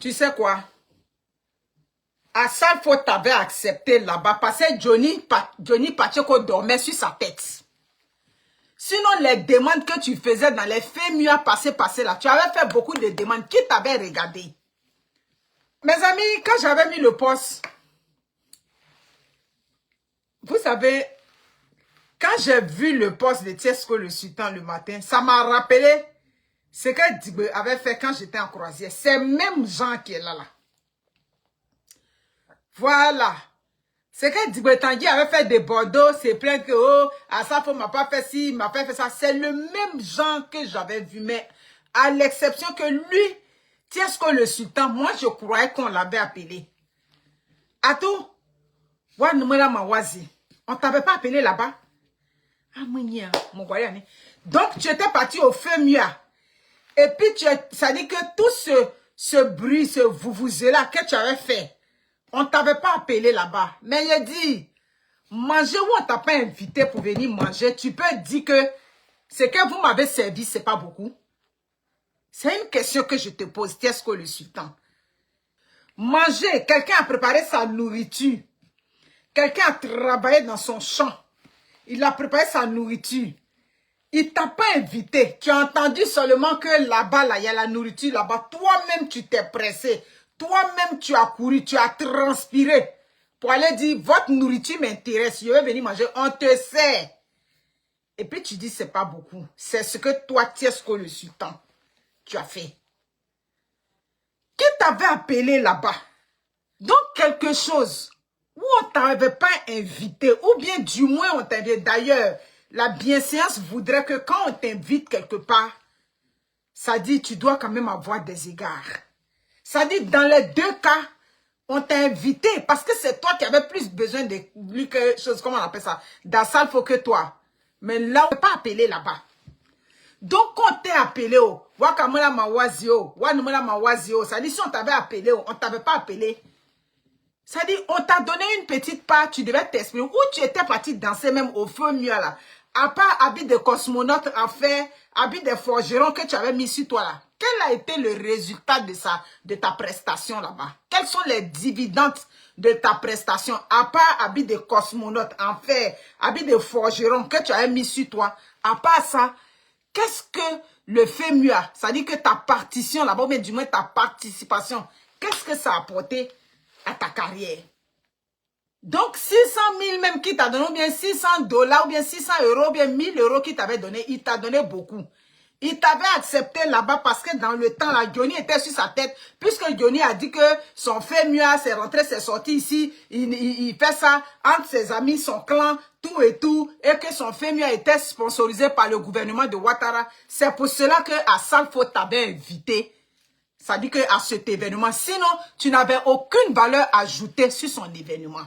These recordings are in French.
Tu sais quoi? À ça, faut t'avoir accepté là-bas parce que Johnny Pacheco dormait sur sa tête. Sinon, les demandes que tu faisais dans les faits mieux à passer là, tu avais fait beaucoup de demandes. Qui t'avait regardé? Mes amis, quand j'avais mis le poste, vous savez, quand j'ai vu le poste de Tiesco le Sultan le matin, ça m'a rappelé ce que Digbe avait fait quand j'étais en croisière. C'est même Jean qui est là. Voilà. C'est que Digbe Tanguy avait fait des Bordeaux, c'est plein que, oh, Asafo m'a pas fait ci, m'a pas fait ça. C'est le même Jean que j'avais vu, mais à l'exception que lui, Tiesco le Sultan, moi je croyais qu'on l'avait appelé. Atou, on t'avait pas appelé là-bas? Ah, mon voyant. Donc, tu étais parti au feu Mia. Et puis, ça dit que tout ce bruit, ce vous-là que tu avais fait, on ne t'avait pas appelé là-bas. Mais il dit, manger ou on t'a pas invité pour venir manger, tu peux dire que ce que vous m'avez servi, c'est pas beaucoup. C'est une question que je te pose, Tiesco le Sultan. Manger, quelqu'un a préparé sa nourriture. Quelqu'un a travaillé dans son champ. Il a préparé sa nourriture. Il t'a pas invité. Tu as entendu seulement que là-bas, là, il y a la nourriture là-bas. Toi-même, tu t'es pressé. Toi-même, tu as couru, tu as transpiré. Pour aller dire, votre nourriture m'intéresse. Je vais venir manger. On te sert. Et puis tu dis, c'est pas beaucoup. C'est ce que toi, Tiesco le Sultan, tu as fait. Qui t'avait appelé là-bas? Donc, quelque chose où on t'avait pas invité, ou bien du moins on t'invite. D'ailleurs, la bienséance voudrait que quand on t'invite quelque part, ça dit tu dois quand même avoir des égards. Ça dit dans les deux cas, on t'a invité parce que c'est toi qui avais plus besoin de lui que chose, comment on appelle ça, d'Assalfo que toi. Mais là, on ne peut pas appeler là-bas. Donc, quand on t'a appelé, Wakamula Mawazio, Wanumula Mawazio, ça dit si on t'avait appelé, on ne t'avait pas appelé. Ça dit, on t'a donné une petite part, tu devais t'exprimer. Où tu étais parti danser même au feu mieux là. À part habit de cosmonaute à faire, habit de forgeron que tu avais mis sur toi là. Quel a été le résultat de ça, de ta prestation là-bas? Quels sont les dividendes de ta prestation? À part habit de cosmonaute en fer, habit de forgeron que tu avais mis sur toi. À part ça, qu'est-ce que le fait mieux? Ça dit que ta partition là-bas, mais du moins ta participation, qu'est-ce que ça a apporté à ta carrière? Donc, 600 000 même qui t'a donné, ou bien 600 $, ou bien 600 €, ou bien 1000 € qui t'avait donné, il t'a donné beaucoup. Il t'avait accepté là-bas parce que dans le temps, là, Johnny était sur sa tête, puisque Johnny a dit que son fait mieux, c'est rentré, c'est sorti ici, il fait ça entre ses amis, son clan, tout et tout, et que son fait mieux était sponsorisé par le gouvernement de Ouattara. C'est pour cela que Assalfo t'avait invité. Ça dit que à cet événement, sinon, tu n'avais aucune valeur ajoutée sur son événement.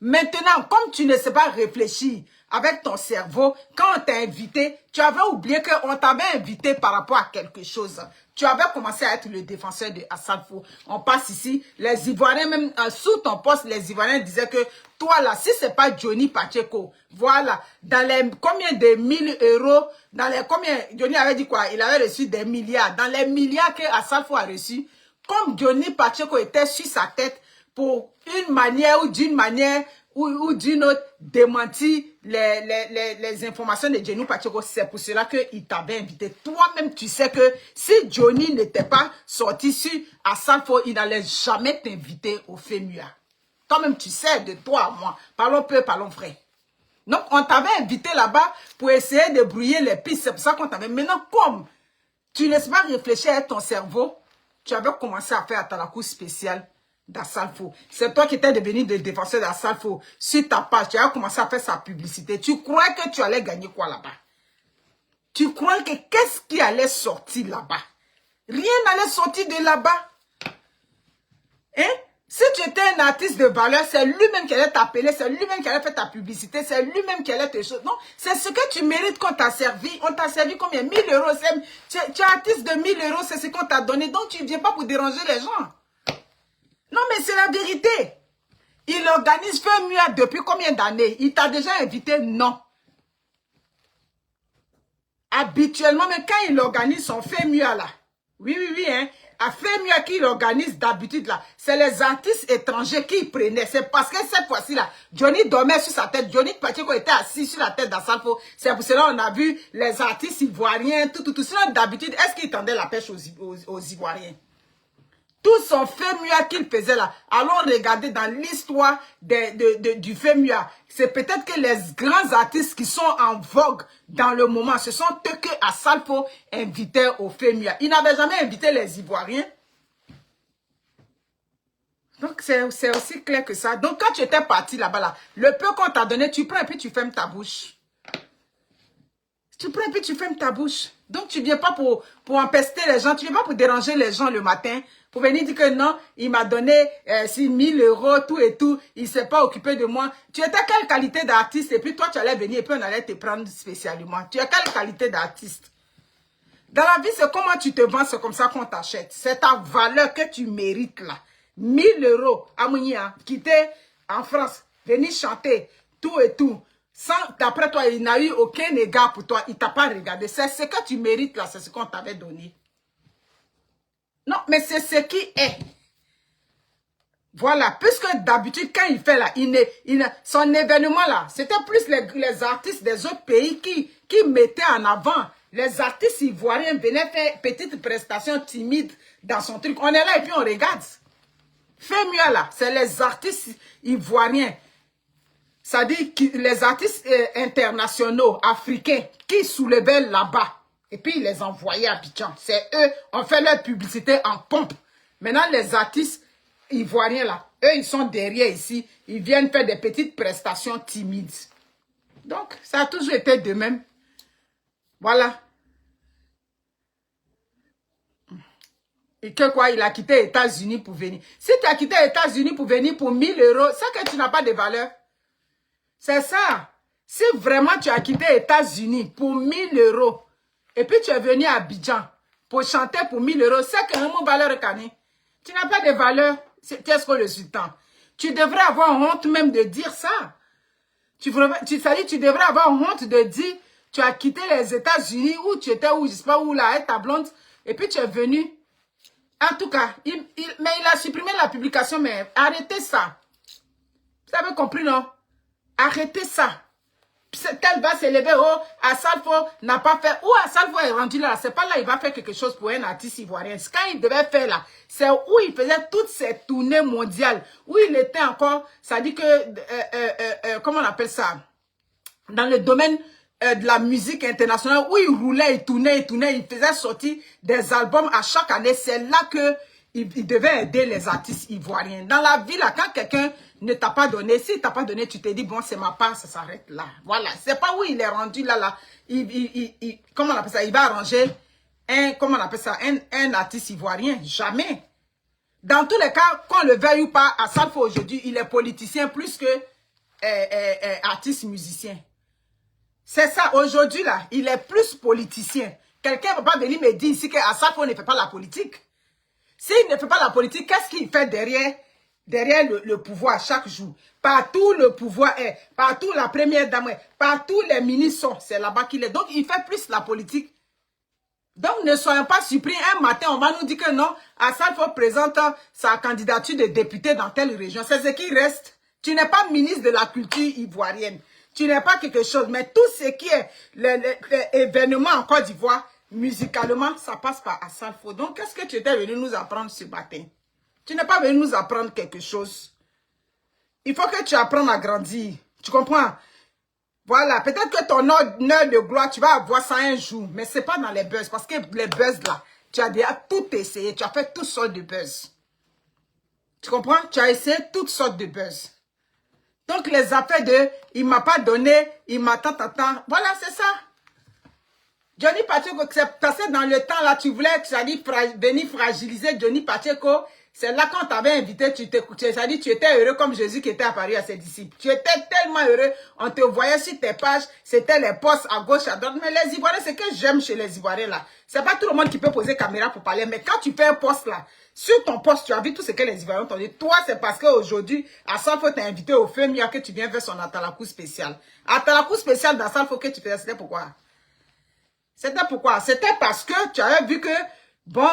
Maintenant, comme tu ne sais pas réfléchir avec ton cerveau, quand on t'a invité, tu avais oublié qu'on t'avait invité par rapport à quelque chose. Tu avais commencé à être le défenseur de Assalfo. On passe ici, les Ivoiriens, même sous ton poste, les Ivoiriens disaient que toi là, si c'est pas Johnny Pacheco, voilà, dans les combien de 1000 €, dans les combien, Johnny avait dit quoi? Il avait reçu des milliards. Dans les milliards que Assalfo a reçus, comme Johnny Pacheco était sur sa tête, pour une manière ou d'une manière ou d'une autre démentir les informations de Johnny Pacheco. C'est pour cela qu'il t'avait invité. Toi-même, tu sais que si Johnny n'était pas sorti sur Assalfo, il n'allait jamais t'inviter au FEMUA. Toi-même, tu sais de toi à moi. Parlons peu, parlons vrai. Donc, on t'avait invité là-bas pour essayer de brouiller les pistes. C'est pour ça qu'on t'avait... Maintenant, comme tu ne laisses pas réfléchir avec ton cerveau, tu avais commencé à faire ta cour spéciale d'Assalfo. C'est toi qui étais devenu le défenseur d'Assalfo. Sur ta page, tu as commencé à faire sa publicité. Tu crois que tu allais gagner quoi là-bas? Tu crois que qu'est-ce qui allait sortir là-bas? Rien n'allait sortir de là-bas. Hein? Si tu étais un artiste de valeur, c'est lui-même qui allait t'appeler, c'est lui-même qui allait faire ta publicité, c'est lui-même qui allait te choses. Non, c'est ce que tu mérites qu'on t'a servi. On t'a servi combien? 1000 €. Tu es artiste de 1000 €, c'est ce qu'on t'a donné. Donc tu ne viens pas pour déranger les gens. Non, mais c'est la vérité. Il organise FEMUA depuis combien d'années? Il t'a déjà invité? Non. Habituellement, mais quand il organise son FEMUA là, oui, hein, à FEMUA qui l'organise d'habitude là, c'est les artistes étrangers qui prenaient. C'est parce que cette fois-ci là, Johnny dormait sur sa tête. Johnny Pacheco était assis sur la tête d'Assalfo. C'est pour cela qu'on a vu les artistes ivoiriens, tout. Sinon d'habitude, est-ce qu'ils tendaient la pêche aux Ivoiriens? Tout son FEMUA qu'il faisait là, allons regarder dans l'histoire du FEMUA. C'est peut-être que les grands artistes qui sont en vogue dans le moment, ce sont eux que Assalfo invitait au FEMUA. Il n'avait jamais invité les Ivoiriens. Donc c'est aussi clair que ça. Donc quand tu étais parti là-bas, là, le peu qu'on t'a donné, tu prends et puis tu fermes ta bouche. Tu prends et puis tu fermes ta bouche. Donc tu ne viens pas pour empester les gens, tu ne viens pas pour déranger les gens le matin. Pour venir dire que non, il m'a donné 6 000 €, tout et tout, il ne s'est pas occupé de moi. Tu étais quelle qualité d'artiste et puis toi tu allais venir et puis on allait te prendre spécialement. Tu es quelle qualité d'artiste? Dans la vie, c'est comment tu te vends, c'est comme ça qu'on t'achète. C'est ta valeur que tu mérites là. 1 000 € à Mounia, quitter en France, venir chanter, tout et tout. D'après toi, il n'a eu aucun égard pour toi, il ne t'a pas regardé. C'est ce que tu mérites là, c'est ce qu'on t'avait donné. Non, mais c'est ce qui est. Voilà, puisque d'habitude, quand il fait là, son événement là, c'était plus les artistes des autres pays qui mettaient en avant. Les artistes ivoiriens venaient faire petites prestations timides dans son truc. On est là et puis on regarde. Fais mieux là, c'est les artistes ivoiriens. Ça dit les artistes internationaux, africains, qui soulevaient là-bas. Et puis, ils les envoyaient à Abidjan. C'est eux, on fait leur publicité en pompe. Maintenant, les artistes ivoiriens, là, eux, ils sont derrière ici. Ils viennent faire des petites prestations timides. Donc, ça a toujours été de même. Voilà. Et que quoi, il a quitté les États-Unis pour venir. Si tu as quitté les États-Unis pour venir pour 1 000 €, c'est que tu n'as pas de valeur. C'est ça. Si vraiment tu as quitté les États-Unis pour 1 000 €, et puis tu es venu à Abidjan pour chanter pour 1 000 €, c'est que mon valeur cané. Tu n'as pas de valeur. Qu'est-ce que le sultan? Tu devrais avoir honte même de dire ça. Tu devrais avoir honte de dire, tu as quitté les États-Unis où tu étais, où je ne sais pas où là, ta blonde, et puis tu es venu. En tout cas, mais il a supprimé la publication, mais arrêtez ça. Vous avez compris, non? Arrêtez ça. Elle va s'élever, oh, Assalfo n'a pas fait. Où Assalfo est rendu là, c'est pas là, il va faire quelque chose pour un artiste ivoirien. Ce qu'il devait faire là, c'est où il faisait toutes ces tournées mondiales, où il était encore, ça dit que, comment on appelle ça, dans le domaine de la musique internationale, où il roulait, il tournait, il faisait sortir des albums à chaque année. C'est là que il devait aider les artistes ivoiriens. Dans la vie, là, quand quelqu'un ne t'a pas donné, s'il t'a pas donné, tu te dis, bon, c'est ma part, ça s'arrête là. Voilà. C'est pas où il est rendu là. Comment on appelle ça? Il va arranger comment on appelle ça? Un artiste ivoirien. Jamais. Dans tous les cas, qu'on le veuille ou pas, Assalfo aujourd'hui, il est politicien plus que artiste musicien. C'est ça. Aujourd'hui, là, il est plus politicien. Quelqu'un ne va pas venir me dire ici qu'Assalfo ne fait pas la politique. S'il ne fait pas la politique, qu'est-ce qu'il fait derrière le pouvoir chaque jour? Partout le pouvoir est, partout la première dame est, partout les ministres sont, c'est là-bas qu'il est. Donc, il fait plus la politique. Donc, ne soyons pas surpris. Un matin, on va nous dire que non, Assalfo présente sa candidature de député dans telle région. C'est ce qui reste. Tu n'es pas ministre de la culture ivoirienne. Tu n'es pas quelque chose. Mais tout ce qui est l'événement en Côte d'Ivoire, musicalement, ça passe par Assalfo. Donc, qu'est-ce que tu étais venu nous apprendre ce matin? Tu n'es pas venu nous apprendre quelque chose. Il faut que tu apprennes à grandir. Tu comprends? Voilà. Peut-être que ton heure de gloire, tu vas avoir ça un jour. Mais ce n'est pas dans les buzz. Parce que les buzz là, tu as déjà tout essayé. Tu as fait toutes sortes de buzz. Tu comprends? Tu as essayé toutes sortes de buzz. Donc, les affaires de « il ne m'a pas donné, il m'a tant. » Voilà, c'est ça. Johnny Pacheco, c'est passé dans le temps là, tu voulais, venir fragiliser Johnny Pacheco. C'est là quand t'avais invité, tu étais heureux comme Jésus qui était apparu à ses disciples. Tu étais tellement heureux, on te voyait sur tes pages, c'était les posts à gauche, à droite. Mais les Ivoiriens, c'est que j'aime chez les Ivoiriens là. C'est pas tout le monde qui peut poser caméra pour parler, mais quand tu fais un post là, sur ton post, tu as vu tout ce que les Ivoiriens t'ont dit. Toi, c'est parce qu'aujourd'hui, Assalfo t'a invité au FEMUA que tu viens faire son Atalakou spécial. Atalakou spécial d'Assalfo que tu faisais, c'était pourquoi? C'était pourquoi? C'était parce que tu avais vu que, bon,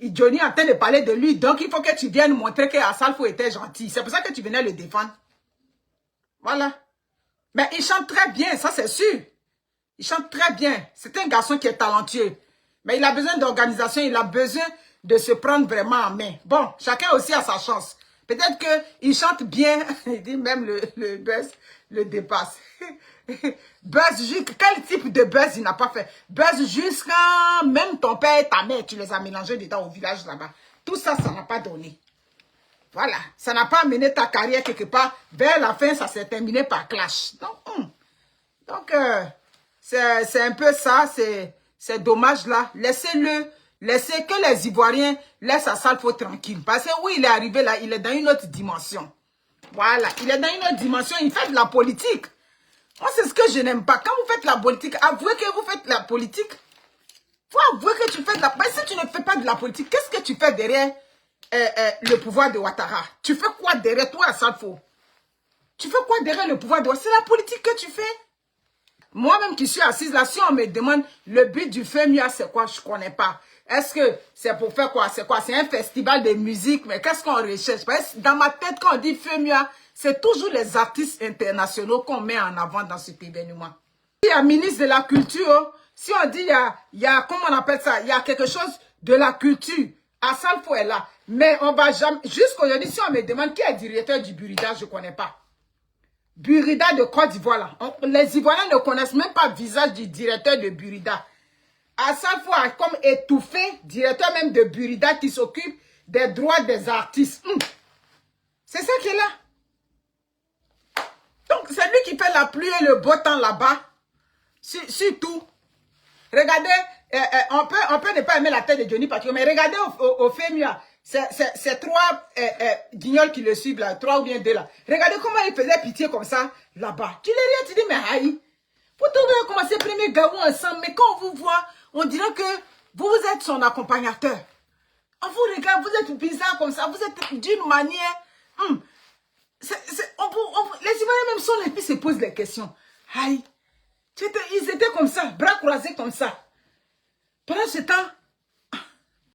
Johnny est en train de parler de lui. Donc, il faut que tu viennes montrer que Asalfo était gentil. C'est pour ça que tu venais le défendre. Voilà. Mais il chante très bien, ça c'est sûr. Il chante très bien. C'est un garçon qui est talentueux. Mais il a besoin d'organisation, il a besoin de se prendre vraiment en main. Bon, chacun aussi a sa chance. Peut-être qu'il chante bien. Il dit même le buzz le dépasse. Buzz, quel type de buzz il n'a pas fait? Buzz jusqu'à même ton père et ta mère, tu les as mélangés dedans au village là-bas. Tout ça, ça n'a pas donné. Voilà, ça n'a pas mené ta carrière quelque part. Vers la fin, ça s'est terminé par clash. Donc, c'est un peu ça, c'est dommage là. Laissez-le, laissez que les Ivoiriens laissent Asalfo tranquille. Parce que oui, il est arrivé là, il est dans une autre dimension. Voilà, il est dans une autre dimension, il fait de la politique. Moi, c'est ce que je n'aime pas. Quand vous faites la politique, avouez que vous faites la politique. Il faut avouer que tu fais de la politique. Si tu ne fais pas de la politique, qu'est-ce que tu fais derrière le pouvoir de Ouattara? Tu fais quoi derrière toi, Asalfo? Tu fais quoi derrière le pouvoir de Ouattara? C'est la politique que tu fais. Moi-même qui suis assise là, si on me demande le but du FEMIA, c'est quoi? Je ne connais pas. Est-ce que c'est pour faire quoi? C'est quoi? C'est un festival de musique, mais qu'est-ce qu'on recherche? Parce que dans ma tête, quand on dit FEMIA, c'est toujours les artistes internationaux qu'on met en avant dans cet événement. Il y a ministre de la Culture, si on dit il y a comment on appelle ça? Il y a quelque chose de la culture. Asalfo est là. Mais on va jamais, jusqu'aujourd'hui, si on me demande qui est directeur du Burida, je ne connais pas. Burida de Côte d'Ivoire, là. Les Ivoiriens ne connaissent même pas le visage du directeur de Burida. Asalfo a comme étouffé, directeur même de Burida qui s'occupe des droits des artistes. C'est ça qui est là. Donc, c'est lui qui fait la pluie et le beau temps là-bas. Surtout. Regardez, on peut ne pas aimer la tête de Johnny Patriot, mais regardez au FEMIA. C'est trois guignols qui le suivent là, 3 ou bien 2 là. Regardez comment il faisait pitié comme ça là-bas. Tu les rien, tu dis, mais aïe. Vous devez commencer premier gaou ensemble, mais quand on vous voit, on dirait que vous êtes son accompagnateur. On vous regarde, vous êtes bizarre comme ça, vous êtes d'une manière. Les Ivoiriens même sont les filles se posent les questions. Aïe. Ils étaient comme ça, bras croisés comme ça. Pendant ce temps,